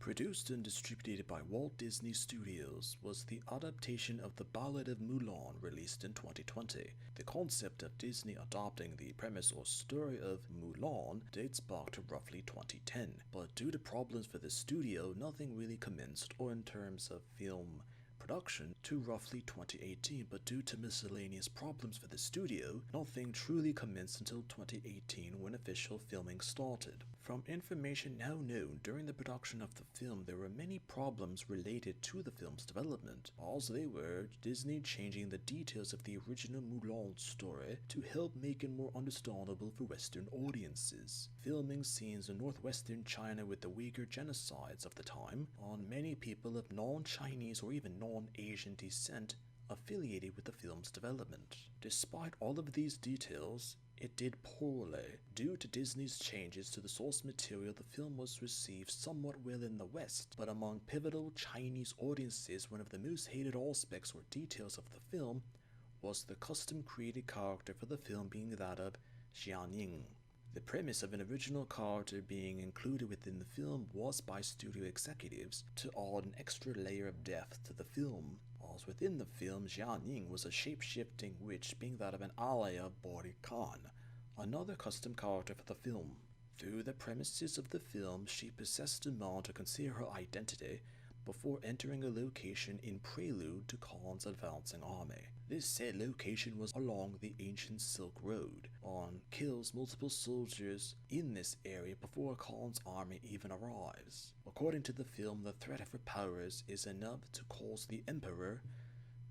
Produced and distributed by Walt Disney Studios, was the adaptation of the Ballad of Mulan released in 2020. The concept of Disney adopting the premise or story of Mulan dates back to roughly 2010, but due to problems for the studio, nothing really commenced, or in terms of film production, to roughly 2018, but due to miscellaneous problems for the studio, nothing truly commenced until 2018 when official filming started. From information now known, during the production of the film there were many problems related to the film's development, as they were Disney changing the details of the original Mulan story to help make it more understandable for Western audiences. Filming scenes in northwestern China with the Uyghur genocides of the time on many people of non-Chinese or even non-Asian descent affiliated with the film's development. Despite all of these details, it did poorly. Due to Disney's changes to the source material, the film was received somewhat well in the West, but among pivotal Chinese audiences, one of the most hated aspects or details of the film was the custom-created character for the film being that of Xianniang. The premise of an original character being included within the film was by studio executives to add an extra layer of depth to the film, as within the film Xianniang was a shape-shifting witch being that of an ally of Bori Khan, another custom character for the film. Through the premises of the film, she possessed a man to conceal her identity before entering a location in prelude to Khan's advancing army. This said location was along the ancient Silk Road. Khan kills multiple soldiers in this area before Khan's army even arrives. According to the film, the threat of her powers is enough to cause the Emperor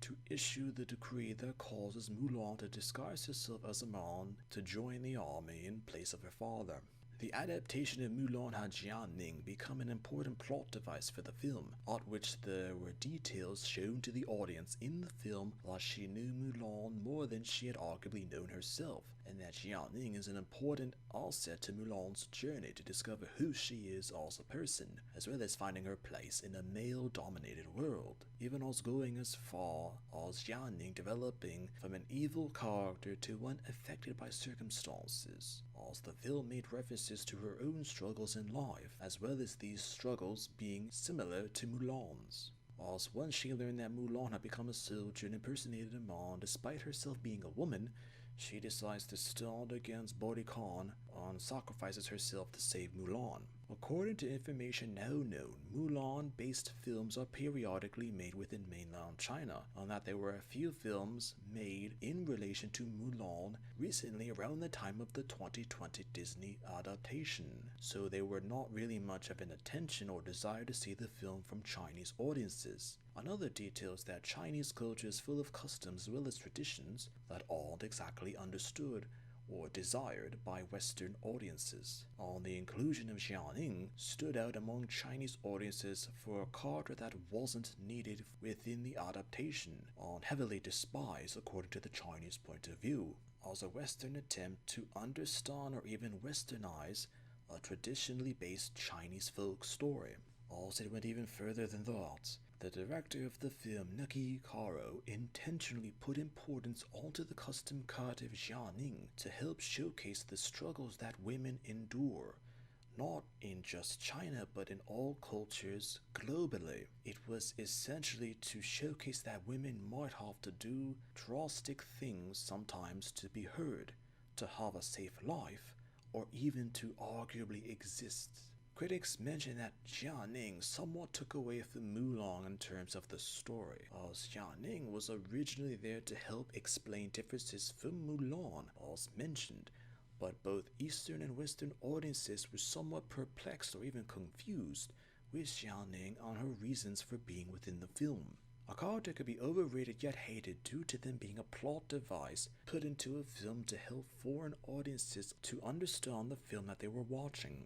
to issue the decree that causes Mulan to disguise herself as a man to join the army in place of her father. The adaptation of Mulan had Xianniang become an important plot device for the film, at which there were details shown to the audience in the film that she knew Mulan more than she had arguably known herself, and that Xianniang is an important asset to Mulan's journey to discover who she is as a person, as well as finding her place in a male-dominated world, even as going as far as Xianniang developing from an evil character to one affected by circumstances, as the film made references to her own struggles in life, as well as these struggles being similar to Mulan's. As once she learned that Mulan had become a soldier and impersonated a man despite herself being a woman, she decides to stand against Bori Khan and sacrifices herself to save Mulan. According to information now known, Mulan-based films are periodically made within mainland China, and that there were a few films made in relation to Mulan recently around the time of the 2020 Disney adaptation, so there were not really much of an attention or desire to see the film from Chinese audiences. Another detail is that Chinese culture is full of customs as well as traditions that aren't exactly understood or desired by Western audiences. And the inclusion of Xianniang stood out among Chinese audiences for a character that wasn't needed within the adaptation, and heavily despised according to the Chinese point of view, as a Western attempt to understand or even Westernize a traditionally based Chinese folk story. Also, it went even further than that. The director of the film, Nuki Karo, intentionally put importance onto the custom cut of Xianniang to help showcase the struggles that women endure, not in just China but in all cultures globally. It was essentially to showcase that women might have to do drastic things sometimes to be heard, to have a safe life, or even to arguably exist. Critics mention that Xianniang somewhat took away from Mulan in terms of the story, as Xianniang was originally there to help explain differences from Mulan as mentioned, but both Eastern and Western audiences were somewhat perplexed or even confused with Xianniang and her reasons for being within the film. A character could be overrated yet hated due to them being a plot device put into a film to help foreign audiences to understand the film that they were watching.